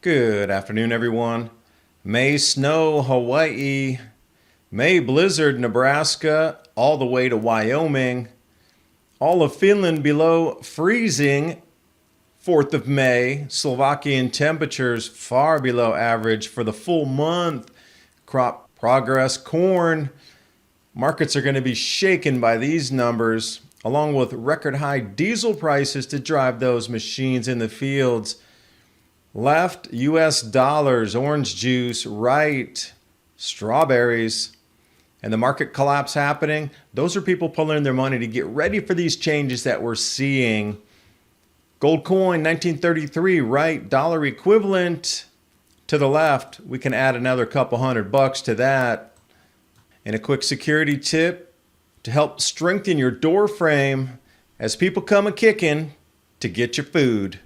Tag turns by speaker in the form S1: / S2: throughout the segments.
S1: Good afternoon, everyone. May snow, Hawaii. May blizzard, Nebraska, all the way to Wyoming. All of Finland below freezing. 4th of May, Slovakian temperatures far below average for the full month. Crop progress, corn. Markets are going to be shaken by these numbers, along with record high diesel prices to drive those machines in the fields. Left, US dollars, orange juice. Right, strawberries. And the market collapse happening, those are people pulling their money to get ready for these changes that we're seeing. Gold coin, 1933, right, dollar equivalent. To the left, we can add another couple $100 to that. And a quick security tip to help strengthen your door frame as people come a-kicking to get your food.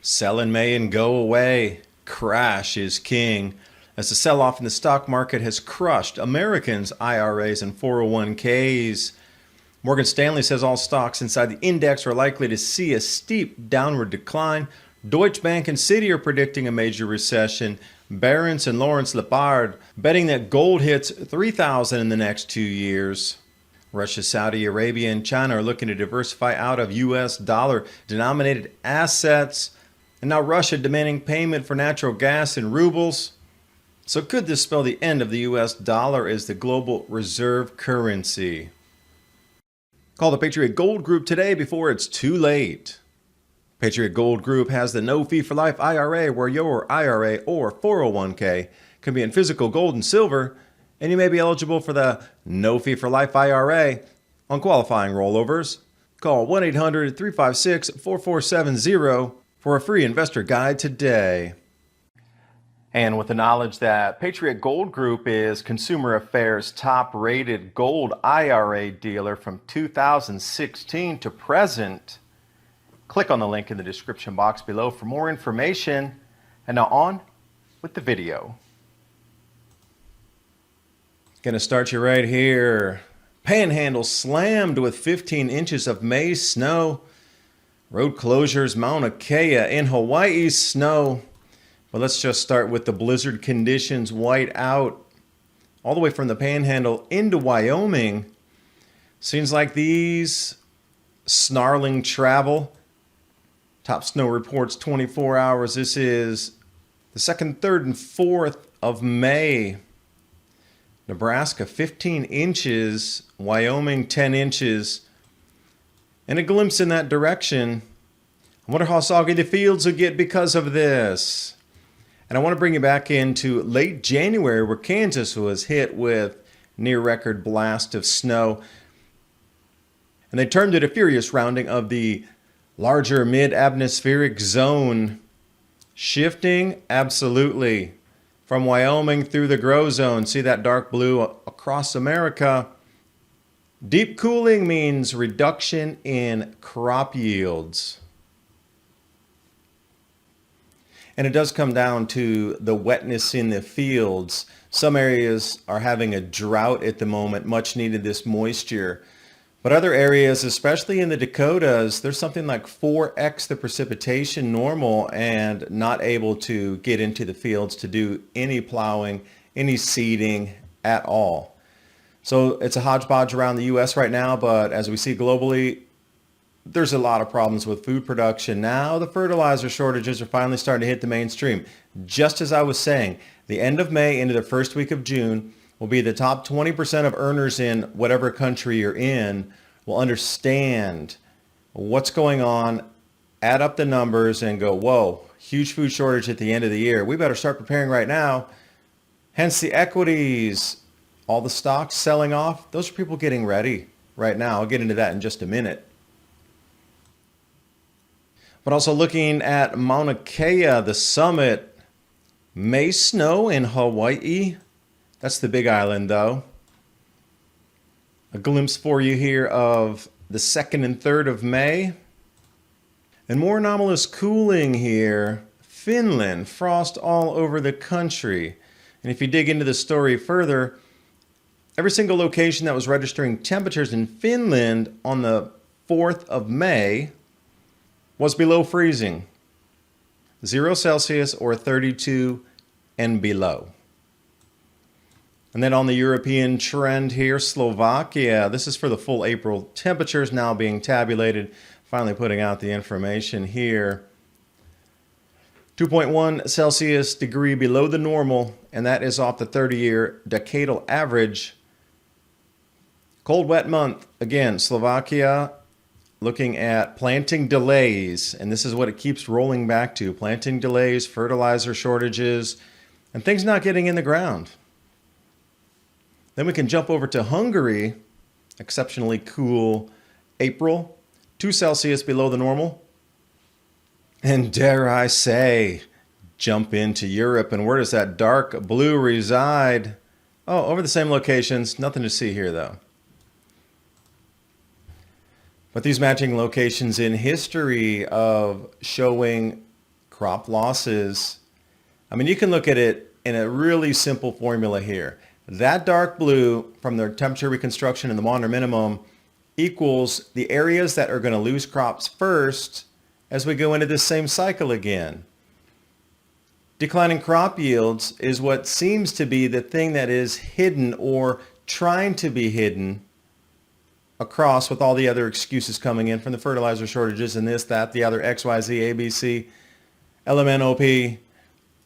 S1: Sell in May and go away. Crash is king. As the sell-off in the stock market has crushed Americans' IRAs and 401ks. Morgan Stanley says all stocks inside the index are likely to see a steep downward decline. Deutsche Bank and Citi are predicting a major recession. Barron's and Lawrence Lepard betting that gold hits 3,000 in the next 2 years. Russia, Saudi Arabia, and China are looking to diversify out of US dollar-denominated assets. And now Russia demanding payment for natural gas in rubles. So could this spell the end of the US dollar as the global reserve currency? Call the Patriot Gold Group today before it's too late. Patriot Gold Group has the no fee for life IRA, where your IRA or 401k can be in physical gold and silver, and you may be eligible for the no fee for life IRA on qualifying rollovers. Call 1-800-356-4470 for a free investor guide today. And with the knowledge that Patriot Gold Group is Consumer Affairs' top-rated gold IRA dealer from 2016 to present, click on the link in the description box below for more information. And now on with the video. Gonna start you right here. Panhandle slammed with 15 inches of May snow. Road closures, Mauna Kea in Hawaii snow. But let's just start with the blizzard conditions. White out all the way from the Panhandle into Wyoming. Seems like these snarling travel. Top snow reports 24 hours. This is the 2nd, 3rd, and 4th of May. Nebraska 15 inches. Wyoming 10 inches. And a glimpse in that direction. I wonder how soggy the fields will get because of this. And I want to bring you back into late January, where Kansas was hit with near record blast of snow. And they termed it a furious rounding of the larger mid-atmospheric zone. Shifting? Absolutely. From Wyoming through the grow zone. See that dark blue across America. Deep cooling means reduction in crop yields. And it does come down to the wetness in the fields. Some areas are having a drought at the moment, much needed this moisture. But other areas, especially in the Dakotas, there's something like 4x the precipitation normal and not able to get into the fields to do any plowing, any seeding at all. So it's a hodgepodge around the U.S. right now, but as we see globally, there's a lot of problems with food production. Now the fertilizer shortages are finally starting to hit the mainstream. Just as I was saying, the end of May into the first week of June will be the top 20% of earners in whatever country you're in will understand what's going on, add up the numbers and go, whoa, huge food shortage at the end of the year. We better start preparing right now. Hence the equities, all the stocks selling off. Those are people getting ready right now. I'll get into that in just a minute. But also looking at Mauna Kea, the summit, May snow in Hawaii. That's the big island though. A glimpse for you here of the 2nd and 3rd of May. And more anomalous cooling here. Finland, frost all over the country. And if you dig into the story further, every single location that was registering temperatures in Finland on the 4th of May was below freezing. 0 Celsius or 32 and below. And then on the European trend here, Slovakia, this is for the full April temperatures now being tabulated. Finally putting out the information here. 2.1 Celsius degree below the normal, and that is off the 30-year decadal average. Cold, wet month. Again, Slovakia looking at planting delays, and this is what it keeps rolling back to. Planting delays, fertilizer shortages, and things not getting in the ground. Then we can jump over to Hungary. Exceptionally cool April. 2 Celsius below the normal. And dare I say, jump into Europe. And where does that dark blue reside? Oh, over the same locations. Nothing to see here, though. But these matching locations in history of showing crop losses, I mean, you can look at it in a really simple formula here. That dark blue from the temperature reconstruction and the Maunder minimum equals the areas that are going to lose crops first as we go into this same cycle again. Declining crop yields is what seems to be the thing that is hidden or trying to be hidden across with all the other excuses coming in from the fertilizer shortages and this, that, the other, X, Y, Z, A, B, C, LMNOP.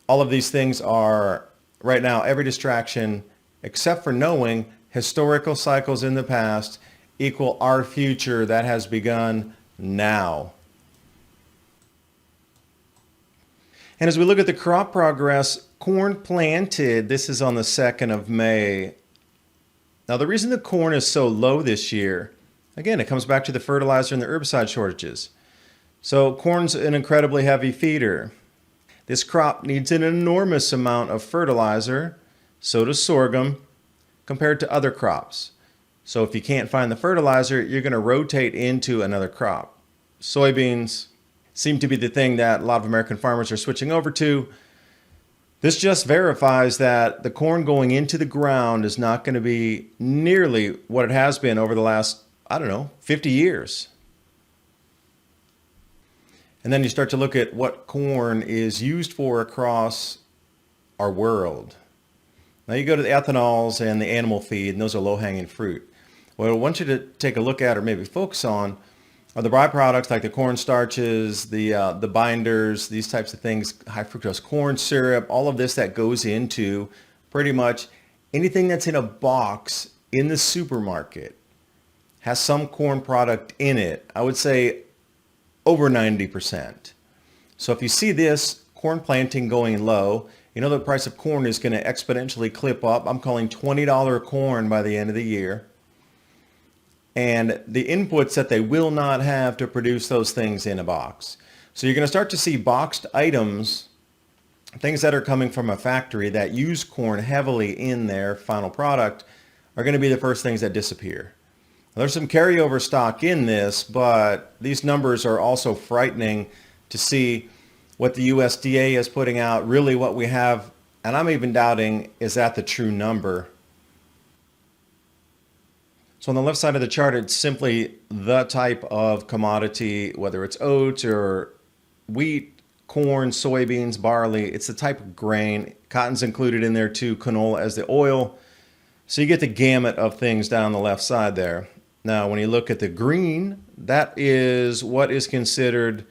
S1: All of these things are right now every distraction except for knowing historical cycles in the past equal our future that has begun now. And as we look at the crop progress, corn planted, this is on the 2nd of May. Now, the reason the corn is so low this year, again, it comes back to the fertilizer and the herbicide shortages. So corn's an incredibly heavy feeder. This crop needs an enormous amount of fertilizer, so does sorghum, compared to other crops. So if you can't find the fertilizer, you're going to rotate into another crop. Soybeans seem to be the thing that a lot of American farmers are switching over to. This just verifies that the corn going into the ground is not going to be nearly what it has been over the last, 50 years. And then you start to look at what corn is used for across our world. Now you go to the ethanols and the animal feed, and those are low-hanging fruit. What I want you to take a look at or maybe focus on are the byproducts like the corn starches, the binders, these types of things, high fructose corn syrup, all of this that goes into pretty much anything that's in a box in the supermarket has some corn product in it. I would say over 90%. So if you see this corn planting going low, you know the price of corn is going to exponentially clip up. I'm calling $20 corn by the end of the year. And the inputs that they will not have to produce those things in a box. So you're going to start to see boxed items, things that are coming from a factory that use corn heavily in their final product, are going to be the first things that disappear. Now, there's some carryover stock in this, but these numbers are also frightening to see what the USDA is putting out, really what we have, and I'm even doubting, is that the true number? So on the left side of the chart, it's simply the type of commodity, whether it's oats or wheat, corn, soybeans, barley. It's the type of grain. Cotton's included in there too, canola as the oil. So you get the gamut of things down the left side there. Now, when you look at the green, that is what is considered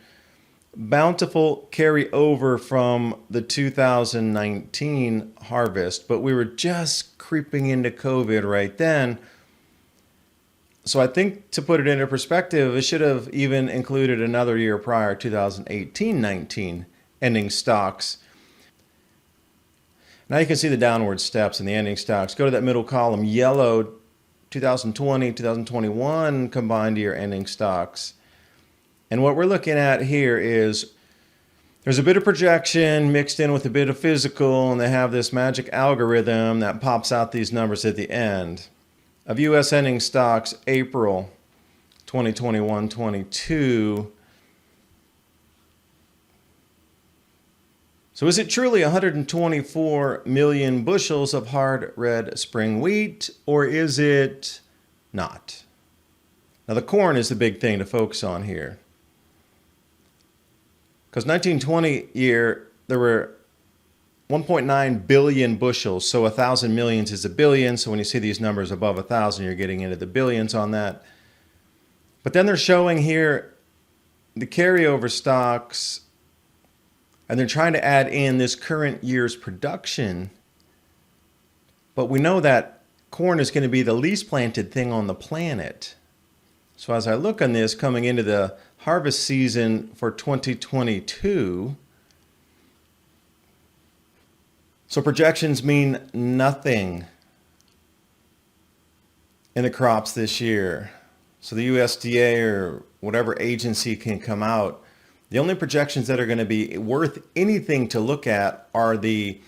S1: bountiful carryover from the 2019 harvest. But we were just creeping into COVID right then. So I think to put it into perspective, it should have even included another year prior, 2018-19 ending stocks. Now you can see the downward steps in the ending stocks. Go to that middle column, yellow, 2020, 2021 combined year ending stocks. And what we're looking at here is there's a bit of projection mixed in with a bit of physical, and they have this magic algorithm that pops out these numbers at the end. Of U.S. ending stocks, April 2021-22, So is it truly 124 million bushels of hard red spring wheat, or is it not? Now the corn is the big thing to focus on here. Because 1920 year, there were 1.9 billion bushels, so 1,000 millions is a billion. So when you see these numbers above 1,000, you're getting into the billions on that. But then they're showing here the carryover stocks, and they're trying to add in this current year's production. But we know that corn is going to be the least planted thing on the planet. So as I look on this coming into the harvest season for 2022, so projections mean nothing in the crops this year. So the USDA or whatever agency can come out, the only projections that are going to be worth anything to look at are the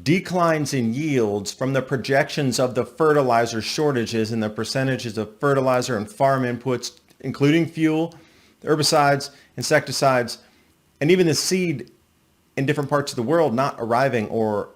S1: declines in yields from the projections of the fertilizer shortages and the percentages of fertilizer and farm inputs, including fuel, herbicides, insecticides, and even the seed in different parts of the world not arriving or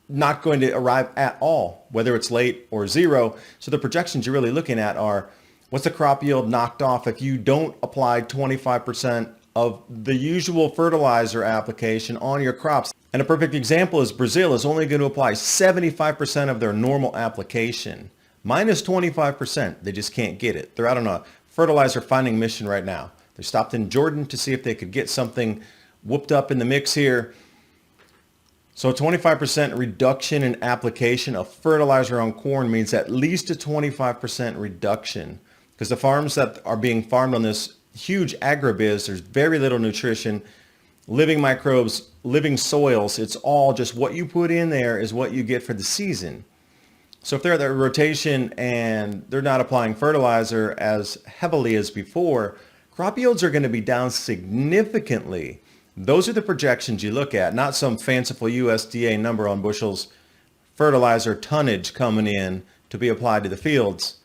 S1: not going to arrive at all, whether it's late or zero. So the projections you're really looking at are what's the crop yield knocked off if you don't apply 25% of the usual fertilizer application on your crops. And a perfect example is Brazil is only going to apply 75% of their normal application, minus 25%. They just can't get it. They're out on a fertilizer finding mission right now. They stopped in Jordan to see if they could get something whooped up in the mix here. So a 25% reduction in application of fertilizer on corn means at least a 25% reduction, because the farms that are being farmed on this huge agribiz, there's very little nutrition, living microbes, living soils. It's all just what you put in there is what you get for the season. So if they're at their rotation and they're not applying fertilizer as heavily as before, crop yields are going to be down significantly. Those are the projections you look at, not some fanciful USDA number on bushels fertilizer tonnage coming in to be applied to the fields.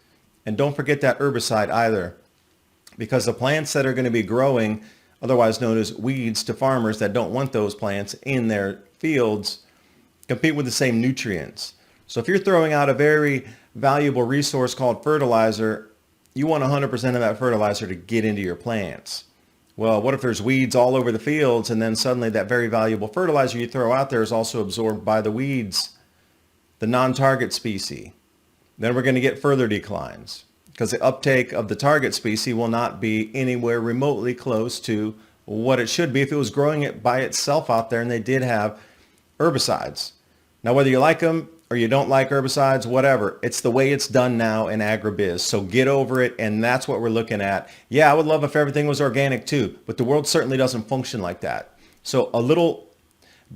S1: And don't forget that herbicide either, because the plants that are going to be growing, otherwise known as weeds to farmers that don't want those plants in their fields, compete with the same nutrients. So if you're throwing out a very valuable resource called fertilizer, you want 100% of that fertilizer to get into your plants. Well, what if there's weeds all over the fields, and then suddenly that very valuable fertilizer you throw out there is also absorbed by the weeds, the non-target species? Then we're going to get further declines, because the uptake of the target species will not be anywhere remotely close to what it should be if it was growing it by itself out there and they did have herbicides. Now, whether you like them or you don't like herbicides, whatever, it's the way it's done now in agribiz. So get over it, and that's what we're looking at. Yeah, I would love if everything was organic too, but the world certainly doesn't function like that. So a little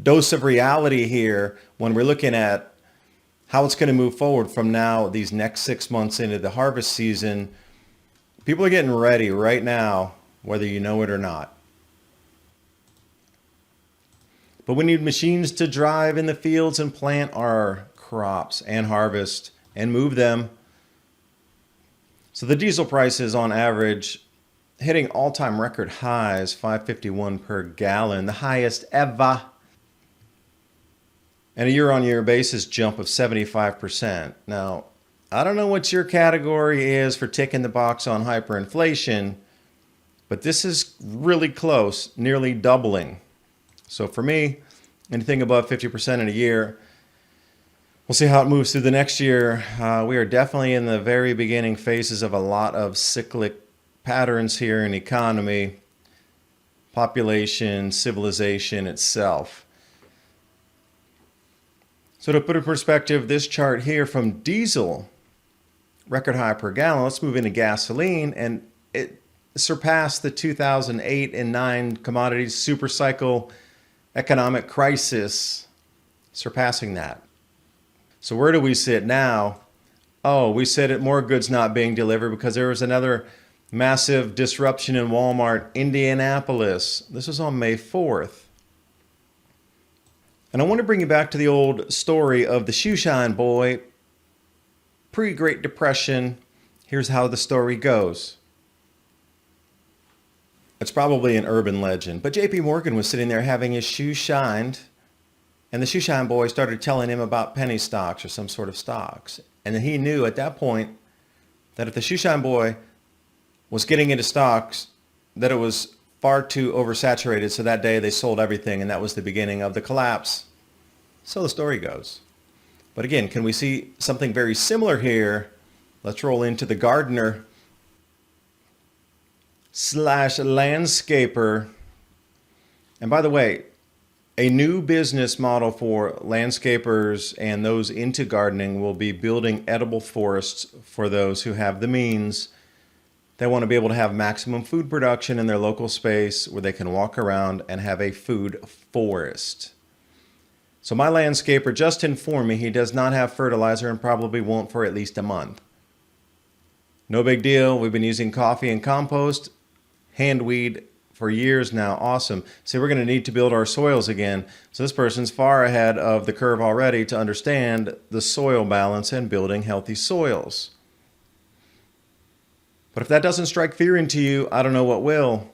S1: dose of reality here when we're looking at how it's going to move forward from now, these next 6 months into the harvest season. People are getting ready right now, whether you know it or not. But we need machines to drive in the fields and plant our crops and harvest and move them. So the diesel prices on average hitting all-time record highs, $5.51 per gallon, the highest ever. And a year-on-year basis jump of 75%. Now, I don't know what your category is for ticking the box on hyperinflation, but this is really close, nearly doubling. So for me, anything above 50% in a year, we'll see how it moves through the next year. We are definitely in the very beginning phases of a lot of cyclic patterns here in economy, population, civilization itself. So to put in perspective, this chart here from diesel, record high per gallon, let's move into gasoline, and it surpassed the 2008 and 9 commodities super cycle economic crisis, surpassing that. So where do we sit now? Oh, we sit at more goods not being delivered because there was another massive disruption in Walmart, Indianapolis. This was on May 4th. And I want to bring you back to the old story of the shoeshine boy, pre-Great Depression. Here's how the story goes. It's probably an urban legend. But JP Morgan was sitting there having his shoes shined, and the shoe shine boy started telling him about penny stocks or some sort of stocks. And then he knew at that point that if the shoe shine boy was getting into stocks, that it was far too oversaturated. So that day they sold everything, and that was the beginning of the collapse. So the story goes. But again, can we see something very similar here? Let's roll into the gardener slash landscaper. And by the way, a new business model for landscapers and those into gardening will be building edible forests for those who have the means. They want to be able to have maximum food production in their local space where they can walk around and have a food forest. So my landscaper just informed me he does not have fertilizer and probably won't for at least a month. No big deal. We've been using coffee and compost, hand weed for years now. Awesome. See, we're going to need to build our soils again. So this person's far ahead of the curve already to understand the soil balance and building healthy soils. But if that doesn't strike fear into you, I don't know what will.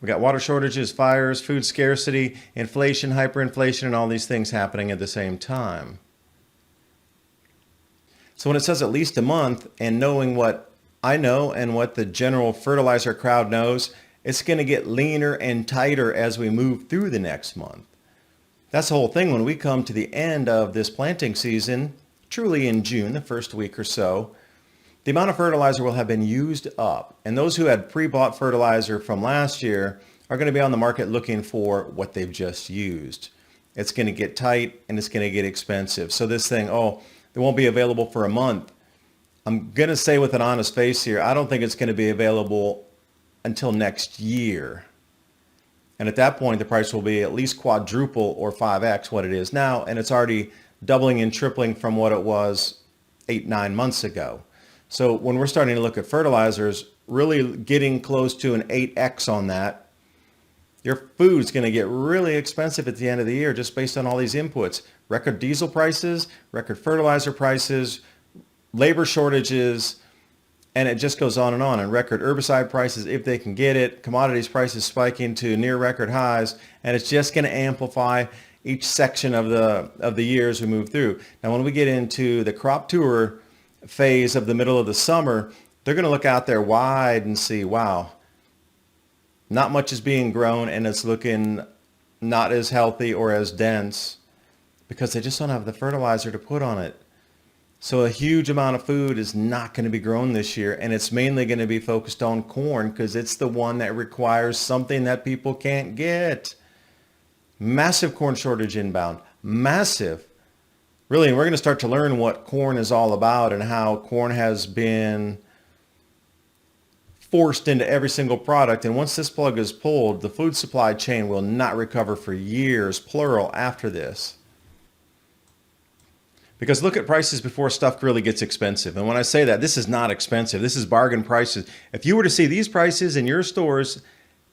S1: We got water shortages, fires, food scarcity, inflation, hyperinflation, and all these things happening at the same time. So when it says at least a month, and knowing what I know and what the general fertilizer crowd knows, it's going to get leaner and tighter as we move through the next month. That's the whole thing when we come to the end of this planting season, truly in June, the first week or so. The amount of fertilizer will have been used up, and those who had pre-bought fertilizer from last year are going to be on the market looking for what they've just used. It's going to get tight and it's going to get expensive. So this thing, it won't be available for a month. I'm going to say with an honest face here, I don't think it's going to be available until next year. And at that point, the price will be at least quadruple or 5x what it is now, and it's already doubling and tripling from what it was 8-9 months ago. So when we're starting to look at fertilizers, really getting close to an 8x on that, your food's going to get really expensive at the end of the year just based on all these inputs. Record diesel prices, record fertilizer prices, labor shortages, and it just goes on, and record herbicide prices if they can get it, commodities prices spiking to near record highs, and it's just going to amplify each section of the year as we move through. Now when we get into the crop tour phase of the middle of the summer, they're going to look out there wide and see, wow, not much is being grown and it's looking not as healthy or as dense because they just don't have the fertilizer to put on it. So a huge amount of food is not going to be grown this year, and it's mainly going to be focused on corn because it's the one that requires something that people can't get. Massive corn shortage inbound, massive. Really, and we're going to start to learn what corn is all about and how corn has been forced into every single product. And once this plug is pulled, the food supply chain will not recover for years, plural, after this. Because look at prices before stuff really gets expensive. And when I say that, this is not expensive. This is bargain prices. If you were to see these prices in your stores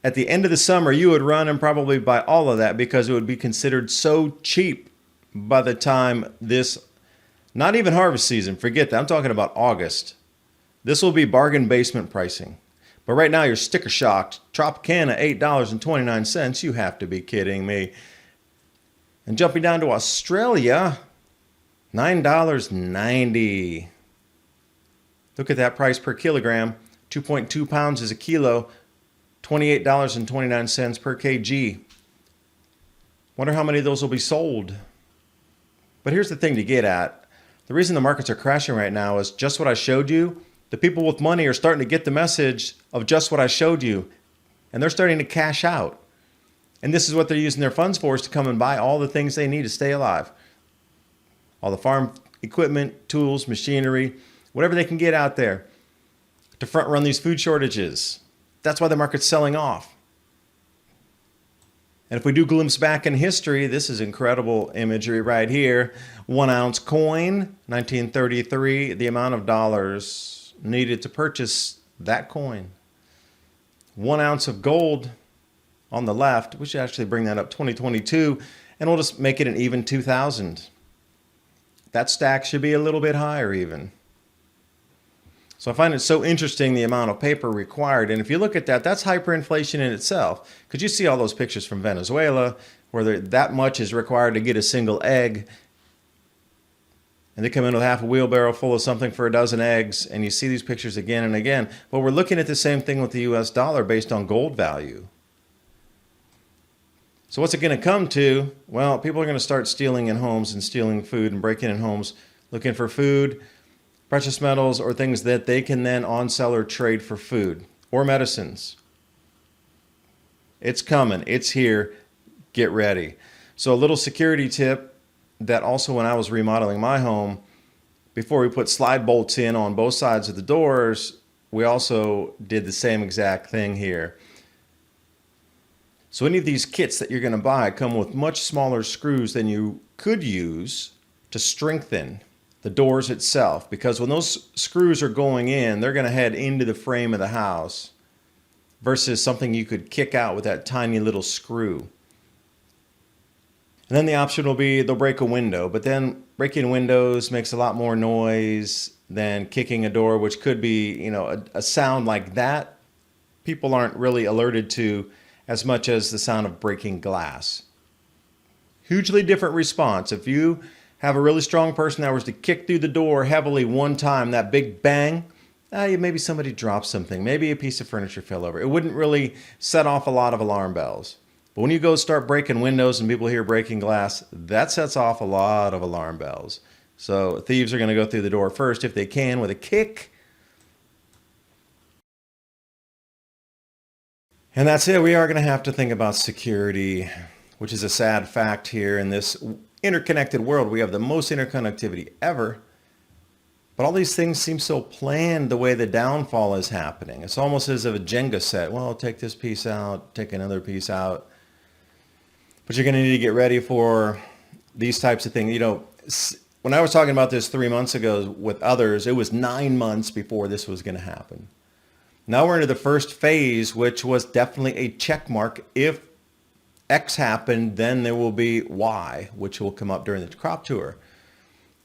S1: at the end of the summer, you would run and probably buy all of that because it would be considered so cheap by the time this, not even harvest season, forget that. I'm talking about August. This will be bargain basement pricing. But right now you're sticker shocked. Tropicana, $8.29. You have to be kidding me. And jumping down to Australia, $9.90. Look at that price per kilogram. 2.2 pounds is a kilo. $28.29 per kg. Wonder how many of those will be sold. But here's the thing to get at. The reason the markets are crashing right now is just what I showed you. The people with money are starting to get the message of just what I showed you, and they're starting to cash out. And this is what they're using their funds for, is to come and buy all the things they need to stay alive. All the farm equipment, tools, machinery, whatever they can get out there to front run these food shortages. That's why the market's selling off. And if we do glimpse back in history, this is incredible imagery right here. 1 ounce coin, 1933, the amount of dollars needed to purchase that coin. 1 ounce of gold on the left, we should actually bring that up 2022, and we'll just make it an even 2,000. That stack should be a little bit higher even. So I find it so interesting, the amount of paper required. And if you look at that, that's hyperinflation in itself. Because you see all those pictures from Venezuela where that much is required to get a single egg. And they come in with half a wheelbarrow full of something for a dozen eggs. And you see these pictures again and again. But we're looking at the same thing with the US dollar based on gold value. So what's it going to come to? Well, people are going to start stealing in homes and stealing food and breaking in homes, looking for food, precious metals, or things that they can then on-sell or trade for food or medicines. It's coming. It's here. Get ready. So a little security tip that also when I was remodeling my home, before we put slide bolts in on both sides of the doors, we also did the same exact thing here. So any of these kits that you're going to buy come with much smaller screws than you could use to strengthen the doors itself, because when those screws are going in, they're going to head into the frame of the house versus something you could kick out with that tiny little screw. And then the option will be they'll break a window, but then breaking windows makes a lot more noise than kicking a door, which could be, a sound like that people aren't really alerted to as much as the sound of breaking glass. Hugely different response. If you have a really strong person that was to kick through the door heavily one time, that big bang, maybe somebody dropped something, maybe a piece of furniture fell over. It wouldn't really set off a lot of alarm bells. But when you go start breaking windows and people hear breaking glass, that sets off a lot of alarm bells. So thieves are going to go through the door first if they can with a kick. And that's it. We are going to have to think about security, which is a sad fact here in this interconnected world. We have the most interconnectivity ever. But all these things seem so planned the way the downfall is happening. It's almost as if a Jenga set. Well, take this piece out, take another piece out. But you're going to need to get ready for these types of things. When I was talking about this 3 months ago with others, it was 9 months before this was going to happen. Now we're into the first phase, which was definitely a check mark. If X happened, then there will be Y, which will come up during the crop tour.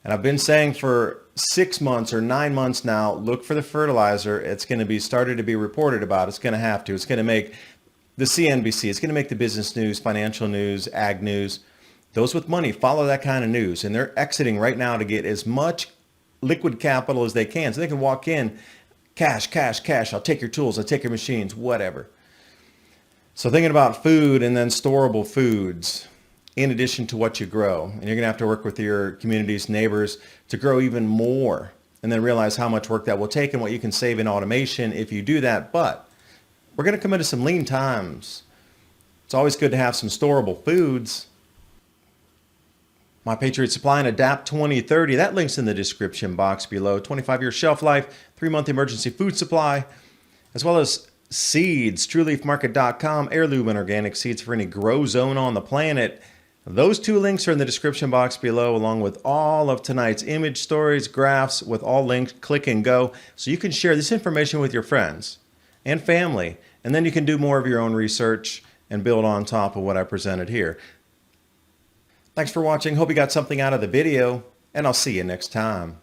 S1: And I've been saying for 6 months or 9 months now, look for the fertilizer. It's going to be started to be reported about. It's going to have to. It's going to make the CNBC. It's going to make the business news, financial news, ag news. Those with money follow that kind of news. And they're exiting right now to get as much liquid capital as they can so they can walk in. Cash, cash, cash. I'll take your tools. I'll take your machines, whatever. So thinking about food and then storable foods in addition to what you grow. And you're going to have to work with your community's neighbors to grow even more and then realize how much work that will take and what you can save in automation if you do that. But we're going to come into some lean times. It's always good to have some storable foods. My Patriot Supply and Adapt 2030, that link's in the description box below. 25-year shelf life, 3-month emergency food supply, as well as seeds, trueleafmarket.com, heirloom and organic seeds for any grow zone on the planet. Those 2 links are in the description box below, along with all of tonight's image stories, graphs, with all links. Click and go, so you can share this information with your friends and family, and then you can do more of your own research and build on top of what I presented here. Thanks for watching. Hope you got something out of the video, and I'll see you next time.